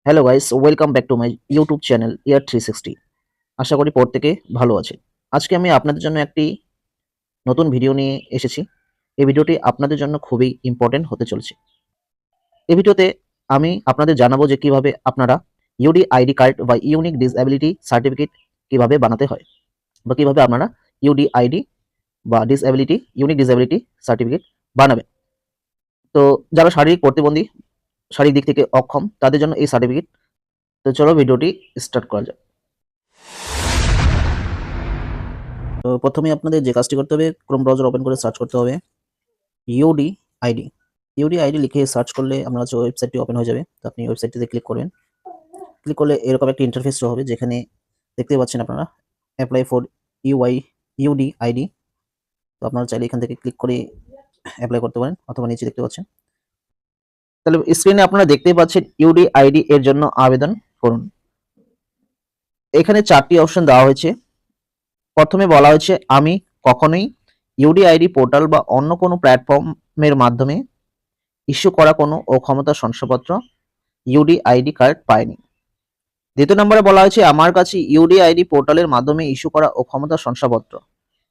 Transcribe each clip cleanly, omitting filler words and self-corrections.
Hello guys, welcome back to my YouTube channel year 360। আশা করি প্রত্যেকে ভালো আছে। আজকে আমি আপনাদের জন্য একটি নতুন ভিডিও নিয়ে এসেছি। এই ভিডিওটি আপনাদের জন্য খুবই ইম্পর্টেন্ট হতে চলেছে। এই ভিডিওতে আমি আপনাদের জানাবো যে কিভাবে আপনারা ইউডি আইডি কার্ড বা ইউনিক ডিসএবিলিটি সার্টিফিকেট কিভাবে বানাতে হয় বা কিভাবে আপনারা ইউডি আইডি বা ইউনিক ডিসএবিলিটি সার্টিফিকেট বানাবেন। তো যারা শারীরিক প্রতিবন্ধী, শারীরিক দিক থেকে অক্ষম তাদের জন্য এই সার্টিফিকেট। তো চলো ভিডিওটি স্টার্ট করা যাক। তো প্রথমেই আপনাদের যে কাজটি করতে হবে, ক্রোম ব্রাউজার ওপেন করে সার্চ করতে হবে ইউডি আইডি। ইউডি আইডি লিখে সার্চ করলে আপনার কাছে ওয়েবসাইটটি ওপেন হয়ে যাবে। তো আপনি ওয়েবসাইটটিতে ক্লিক করবেন। ক্লিক করলে এরকম একটা ইন্টারফেস শো হবে, যেখানে দেখতে পাচ্ছেন আপনারা অ্যাপ্লাই ফর ইউডি আইডি। তো আপনারা চাইলে এখান থেকে ক্লিক করে অ্যাপ্লাই করতে পারেন, অথবা নিচে দেখতে পাচ্ছেন। তাহলে স্ক্রিনে আপনারা দেখতেই পাচ্ছেন ইউডি আইডি এর জন্য আবেদন করুন। এখানে 4টি অপশন দেওয়া হয়েছে। প্রথমে বলা হয়েছে আমি কখনোই ইউডিআইডি পোর্টাল বা অন্য কোনো প্ল্যাটফর্মের মাধ্যমে ইস্যু করা কোনো অক্ষমতা শংসাপত্র ইউডিআইডি কার্ড পাইনি। দ্বিতীয় নম্বরে বলা হয়েছে আমার কাছে ইউডিআইডি পোর্টালের মাধ্যমে ইস্যু করা অক্ষমতা শংসাপত্র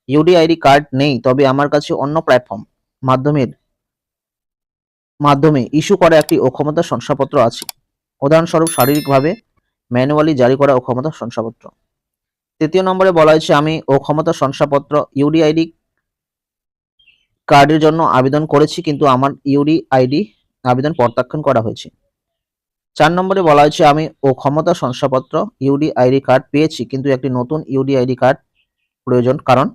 ইউডিআইডি কার্ড নেই, তবে আমার কাছে অন্য প্ল্যাটফর্ম মাধ্যমে ইস্যু করা একটি অক্ষমতা শংসাপত্র আছে, উদাহরণস্বরূপ শারীরিকভাবে ম্যানুয়ালি জারি করা অক্ষমতা শংসাপত্র। তৃতীয় নম্বরে বলা হয়েছে আমি অক্ষমতা শংসাপত্র ইউডিআইডি কার্ডের জন্য আবেদন করেছি, কিন্তু আমার ইউডিআইডি আবেদন প্রত্যাখ্যান করা হয়েছে। 4 নম্বরে বলা হয়েছে আমি অক্ষমতা শংসাপত্র ইউডিআইডি কার্ড পেয়েছি, কিন্তু একটি নতুন ইউডিআইডি কার্ড প্রয়োজন। কারণ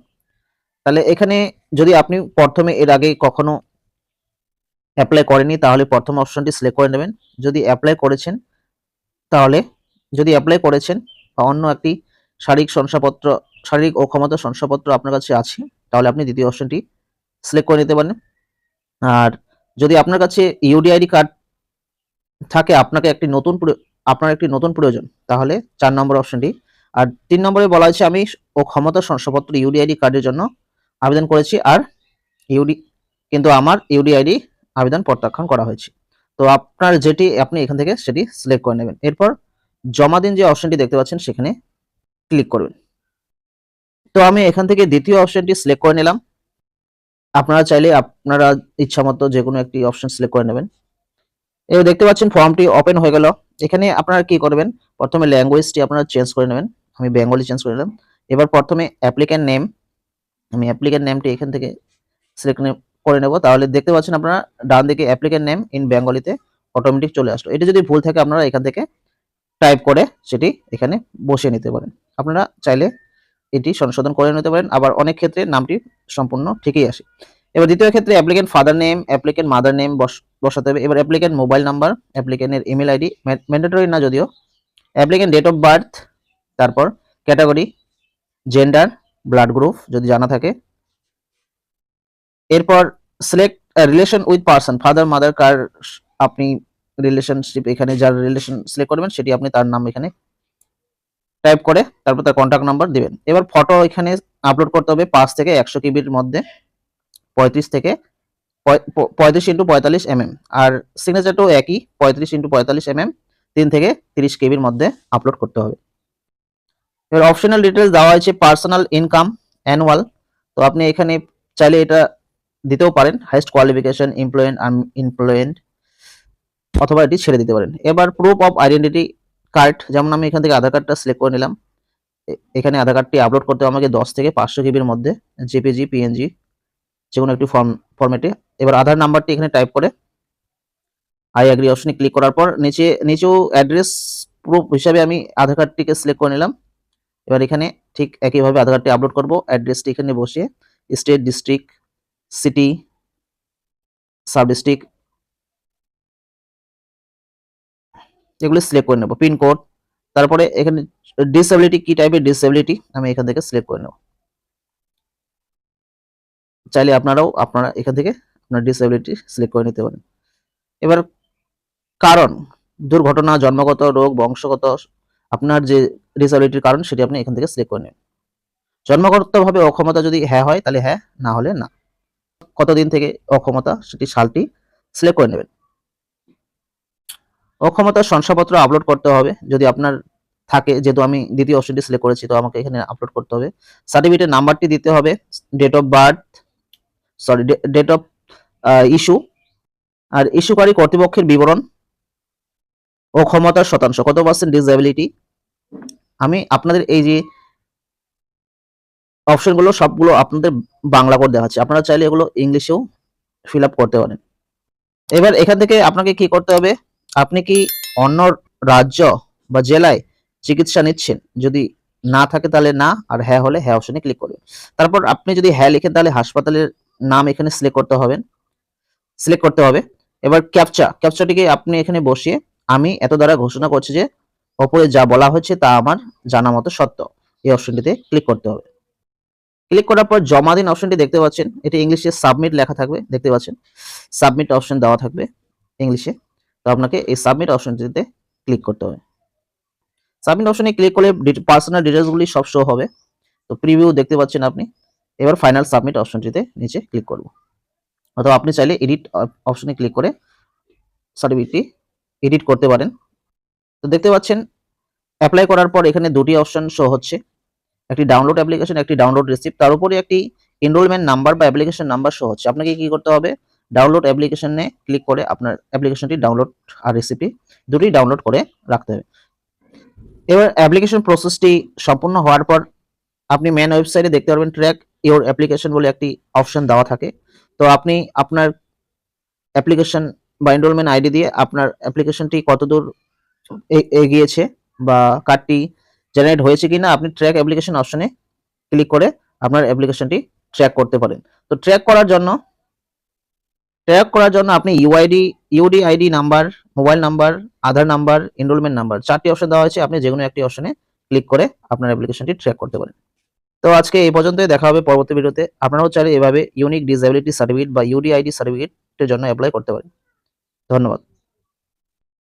তাহলে এখানে যদি আপনি প্রথমে এর আগে কখনো অ্যাপ্লাই করেনি, তাহলে প্রথম অপশনটি সিলেক্ট করে নেবেন। যদি অ্যাপ্লাই করেছেন বা অন্য একটি শারীরিক অক্ষমতা শংসাপত্র আপনার কাছে আছে, তাহলে আপনি দ্বিতীয় অপশনটি সিলেক্ট করে নিতে পারেন। আর যদি আপনার কাছে ইউডিআইডি কার্ড থাকে, আপনার একটি নতুন প্রয়োজন, তাহলে 4 নম্বর অপশনটি। আর 3 নম্বরে বলা হয়েছে আমি অক্ষমতা শংসাপত্র ইউডিআইডি কার্ডের জন্য আবেদন করেছি, আর কিন্তু আমার ইউডিআইডি আবেদন প্রত্যাখ্যান করা হয়েছে। তো আপনার যেটি আপনি এখান থেকে সেটি সিলেক্ট করে নেবেন। এরপর জমা দিন যে অপশনটি দেখতে পাচ্ছেন সেখানে ক্লিক করবেন। তো আমি এখান থেকে দ্বিতীয় অপশনটি সিলেক্ট করে নিলাম। আপনারা চাইলে আপনারা ইচ্ছামতো যে কোনো একটি অপশন সিলেক্ট করে নেবেন। এবার দেখতে পাচ্ছেন ফর্মটি ওপেন হয়ে গেল। এখানে আপনারা কি করবেন, প্রথমে ল্যাঙ্গুয়েজটি আপনারা চেঞ্জ করে নেবেন। আমি বেঙ্গলি চেঞ্জ করে নিলাম। এবার প্রথমে অ্যাপ্লিক্যান্ট নেম, আমি অ্যাপ্লিক্যান্ট নেমটি এখান থেকে সিলেক্ট করে নেব। তাহলে দেখতে পাচ্ছেন আপনারা ডান দিকে অ্যাপ্লিক্যান্ট নেম ইন বেঙ্গলিতে অটোমেটিক চলে আসলো। এটা যদি ভুল থাকে আপনারা এখান থেকে টাইপ করে সেটি এখানে বসিয়ে নিতে পারেন। আপনারা চাইলে এটি সংশোধন করে নিতে পারেন, আবার অনেক ক্ষেত্রে নামটি সম্পূর্ণ ঠিকই আসে। এবার দ্বিতীয় ক্ষেত্রে applicant father name, applicant mother name বসাতে হবে। এবার অ্যাপ্লিক্যান্ট মোবাইল নাম্বার, অ্যাপ্লিক্যান্টের ইমেল আইডি ম্যান্ডেটরি না যদিও, অ্যাপ্লিক্যান্ট ডেট অফ বার্থ, তারপর ক্যাটাগরি, জেন্ডার, ব্লাড গ্রুপ যদি জানা থাকে। এরপর select relation with person, father mother কার আপনি রিলেশনশিপ, এখানে যার রিলেশন সিলেক্ট করবেন সেটি আপনি তার নাম এখানে টাইপ করে তারপর তার কন্ট্যাক্ট নাম্বার দিবেন। এবার ফটো এখানে আপলোড করতে হবে 5 থেকে 100 কেবির মধ্যে, 35 থেকে 35x45 mm। আর সিগনেচারটাও একই 35x45 mm, 3 থেকে 30 কেবির মধ্যে আপলোড করতে হবে। এবার অপশনাল ডিটেলস দেওয়া হয়েছে পার্সোনাল ইনকাম অ্যানুয়াল। তো আপনি এখানে চাইলে এটা দিতেও পারেন, হাইয়েস্ট কোয়ালিফিকেশন, এমপ্লয়েড, অথবা এটি ছেড়ে দিতে পারেন। এবার প্রুফ অফ আইডেন্টিটি কার্ড, যেমন আমি এখান থেকে আধার কার্ডটা সিলেক্ট করে নিলাম। এখানে আধার কার্ডটি আপলোড করতে আমাকে 10 থেকে 500 কেবির মধ্যে, জেপিজি, পিএনজি, যে কোনো একটি ফরম্যাটে। এবার আধার নাম্বারটি এখানে টাইপ করে আই এগ্রি অপশনে ক্লিক করার পর নিচেও অ্যাড্রেস প্রুফ হিসাবে আমি আধার কার্ডটিকে সিলেক্ট করে নিলাম। এবার এখানে ঠিক একইভাবে আধার কার্ডটি আপলোড করব, অ্যাড্রেসটি এখানে বসিয়ে state, district, city, sub district এগুলো সিলেক্ট করে নেব, পিনকোড। তারপরে এখানে ডিসএবিলিটি, কি টাইপের ডিসএবিলিটি আমি এখান থেকে সিলেক্ট করে নেব। চাইলে আপনারা এখান থেকে আপনার ডিসএবিলিটি সিলেক্ট করে নিতে পারেন। এবার কারণ, দুর্ঘটনা, জন্মগত রোগ, বংশগত, আপনার যে ডিসএবিলিটির কারণ সেটি আপনি এখান থেকে সিলেক্ট করে নেবেন। জন্মগতভাবে অক্ষমতা যদি হ্যাঁ হয় তাহলে হ্যাঁ, না হলে না। কতদিন থেকে অক্ষমতা সেটি সালটি সিলেক্ট করে নেবেন। অক্ষমতার শংসাপত্র আপলোড করতে হবে যদি আপনার থাকে, যেহেতু আমি দ্বিতীয় অপশনটি সিলেক্ট করেছি তো আমাকে এখানে আপলোড করতে হবে। সার্টিফিকেটের নাম্বারটি দিতে হবে, date of birth, sorry date of issue, আর ইস্যুকারী কর্তৃপক্ষের বিবরণ, অক্ষমতার শতাংশ কত পার্সেন্ট ডিসএবিলিটি। আমি আপনাদের এই যে অপশনগুলো সবগুলো আপনাদের বাংলা করে দেখাচ্ছি, আপনারা চাইলে এগুলো ইংলিশেও ফিল আপ করতে পারেন। এবার এখান থেকে আপনাকে কি করতে হবে, আপনি কি অন্য রাজ্য বা জেলায় চিকিৎসা নিচ্ছেন, যদি না থাকে তাহলে না, আর হ্যাঁ হলে হ্যাঁ অপশনে ক্লিক করবেন। তারপর আপনি যদি হ্যাঁ লিখেন তাহলে হাসপাতালের নাম এখানে সিলেক্ট করতে হবে। এবার ক্যাপচাটিকে আপনি এখানে বসিয়ে আমি এত দ্বারা ঘোষণা করছি যে ওপরে যা বলা হচ্ছে তা আমার জানা মতো সত্য, এই অপশনটিতে ক্লিক করতে হবে। ক্লিক করার পর জমা দিন অপশনটি দেখতে পাচ্ছেন, এটি ইংলিশে সাবমিট লেখা থাকবে, দেখতে পাচ্ছেন সাবমিট অপশন দেওয়া থাকবে ইংলিশে। তো আপনাকে এই সাবমিট অপশনটিতে ক্লিক করতে হবে। সাবমিট অপশনে ক্লিক করলে পার্সোনাল ডিটেলসগুলি সব শো হবে। তো প্রিভিউ দেখতে পাচ্ছেন আপনি। এবার ফাইনাল সাবমিট অপশনটিতে নিচে ক্লিক করব, অথবা আপনি চাইলে এডিট অপশনে ক্লিক করে সার্টিফিকেটটি এডিট করতে পারেন। তো দেখতে পাচ্ছেন অ্যাপ্লাই করার পর এখানে দুটি অপশন শো হচ্ছে, একটি ডাউনলোড অ্যাপ্লিকেশন, একটি ডাউনলোড রিসিপ্ট, তার উপরে একটি এনরোলমেন্ট নাম্বার বা অ্যাপ্লিকেশন নাম্বার শো হচ্ছে। আপনাকে কি করতে হবে, ডাউনলোড অ্যাপ্লিকেশনে ক্লিক করে আপনার অ্যাপ্লিকেশনটি ডাউনলোড আর রিসিপ্টটি দুটোই ডাউনলোড করে রাখতে হবে। এবার অ্যাপ্লিকেশন প্রসেসটি সম্পূর্ণ হওয়ার পর আপনি মেন ওয়েবসাইটে দেখতে পারবেন ট্র্যাক ইওর অ্যাপ্লিকেশন বলে একটি অপশন দেওয়া থাকে। তো আপনি আপনার অ্যাপ্লিকেশন বা এনরোলমেন্ট আইডি দিয়ে আপনার অ্যাপ্লিকেশনটি কতদূর এগিয়েছে বা কার্ডটি জেনারেট হয়েছে কিনা আপনি ট্র্যাক অ্যাপ্লিকেশন অপশনে ক্লিক করে আপনার অ্যাপ্লিকেশনটি ট্র্যাক করতে পারেন। তো ট্র্যাক করার জন্য আপনি UD ID number, mobile number, Aadhaar number, enrolment number, চারটি অপশন দেওয়া হয়েছে, আপনি যেকোনো একটি অপশনে ক্লিক করে আপনার অ্যাপ্লিকেশনটি ট্র্যাক করতে পারেন। তো আজকে এই পর্যন্তই, দেখা হবে পরবর্তী ভিডিওতে। আপনারাও চাইলে এভাবে ইউনিক ডিসএবিলিটি সার্টিফিকেট বা ইউডিআইডি সার্টিফিকেটের জন্য অ্যাপ্লাই করতে পারেন। ধন্যবাদ।